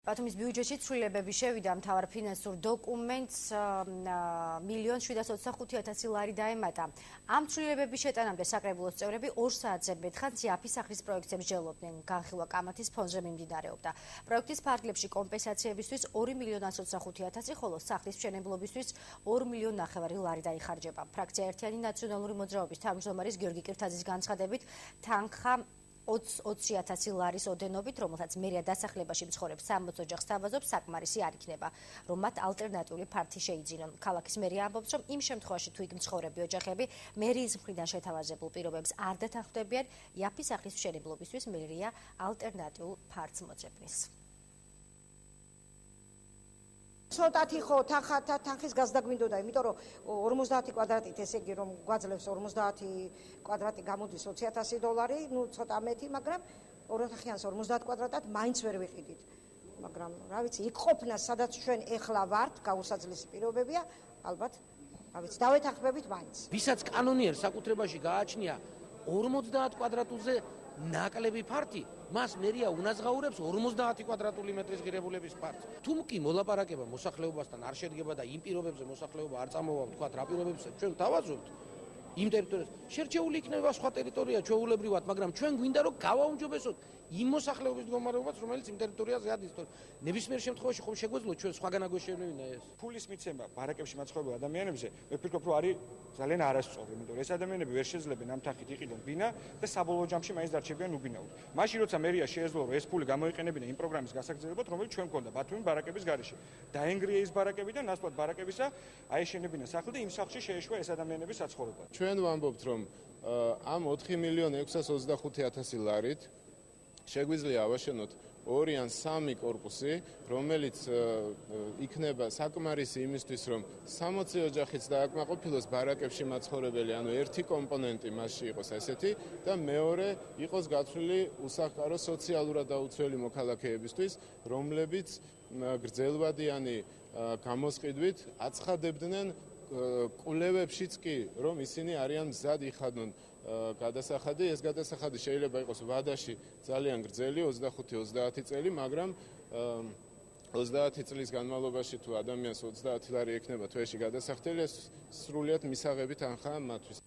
ბათუმის ბიუჯეტში ცვლილებები შევიდა, მთავარ ფინანსურ დოკუმენტს 1.725.000 ლარი დაემატა. ამ ცვლილებების შეტანამდე საკრებულოს წევრები 2 საათზე მეტხანს იაფის სახლის პროექტზე მსჯელობდნენ. განხილვა კამათის ფონდზე მიმდინარეობდა. პროექტის ფარგლებში კომპენსაციებისთვის 2.125.000, ხოლო სახლის მშენებლობისთვის 2.9 ლარი დაიხარჯება. ფრაქცია ერთიანი ნაციონალური მოძრაობის თავმჯდომარის გიორგი კირთაძის განცხადებით, თანხა 20.000 ლარის ოდენობით, რომელსაც მერია დასახლებაში მცხოვრებ 60 ოჯახს თავაზობს, საკმარისი არ იქნება, რომ მათ ალტერნატიული ფართი შეიძინონ. ქალაქის მერია ამბობს, რომ იმ შემთხვევაში, თუ იქ მცხოვრები ოჯახები მერიის მხრიდან შეთავაზებულ პირობებს არ დათანხმდებიან, იაფის სახლის მშენებლობისთვის მერია ალტერნატიულ ფართს მოძებნის. ცოტათი ხო თანხის გაზრდა გვინდოდა, იმიტომ რომ 50 კვადრატით, ესე იგი რომ გვაძლევს 50 კვადრატი გამოდის 20.000 დოლარი, ნუ ცოტა მეტი, მაგრამ 2 ოთახიანს 50 კვადრატად მაინც ვერ ვიყიდით. მაგრამ რა ვიცი, იქ ყოფნა, სადაც ჩვენ ეხლა ვართ, გაუსაძლისი პირობებია, ალბათ, რა ვიცი, დავეთანხმებით მაინც. ვისაც კანონიერ საკუთრებაში გააჩნია 50 კვადრატულზე ნაკლები ფართი, მას მერია უნაზღაურებს 50 კვადრატული მეტრის ღირებულების ფართს. თუ კი მოლაპარაკება მოსახლეობასთან არ შედგება და იმ პირობებზე მოსახლეობა არ წამოვა, თქვათ რა პირობებზე ჩვენ დავაზობთ იმ ტერიტორიას, შერჩეული იქნება სხვა ტერიტორია ჩვეულებრივად, მაგრამ ჩვენ გვინდა რომ გავაუმჯობესოთ იმ მოსახლეობის მდგომარეობას, რომელიც იმ ტერიტორიაზე ადის. ნებისმიერ შემთხვევაში ხომ შეგვეძლო ჩვენ სხვაგან აგვეშენებინა ეს. ფულის მიცემა ბარაკებში მაცხოვრებელ ადამიანებზე, მე ვფიქრობ, რომ არის ძალიან არასწორი, იმიტომ რომ ეს ადამიანები ვერ შეძლებენ ამ თანხით იყიდონ ბინა და საბოლოო ჯამში მაინც დარჩებიან უბინაური. მაშინ როცა მერია შეეძლო, რომ ეს ფული გამოიყენებინა იმ პროგრამის გასაგრძელებლად, რომელიც ჩვენ გვქონდა ბათუმის ბარაკების გარეშე. დაენგრია ის ბარაკები და ნაცვლად ბარაკებისა აეშენებინა სახლი და იმ სახლში შეეშვა ეს ადამიანების საცხოვრებლად. ჩვენ ვამბობთ, რომ ამ 4.625.000 ლარით შეგვიძლია ავაშენოთ 2 ან 3 კორპუსი, რომელიც იქნება საკმარისი იმისთვის, რომ 60 ოჯახიც დააკმაყოფილოს ბარაკებში მაცხოვრებელი, ანუ ერთი კომპონენტი მასში იყოს ესეთი და მეორე იყოს გათვლილი უსახკარო სოციალურად დაუცველი მოქალაქეებისთვის, რომლებიც გრძელვადიანი გამოსყიდვით აცხადებდნენ კვლევებშიც კი, რომ ისინი არიან მზად იხადნონ გადასახადი. ეს გადასახადი შეიძლება იყოს ვადაში ძალიან გრძელი 25-30 წელი, მაგრამ 30 წლის განმავლობაში თუ ადამიანს 30 ლარი ექნება თვეში გადასახდელი, ეს სრულიად მისაღები თანხაა მათთვის.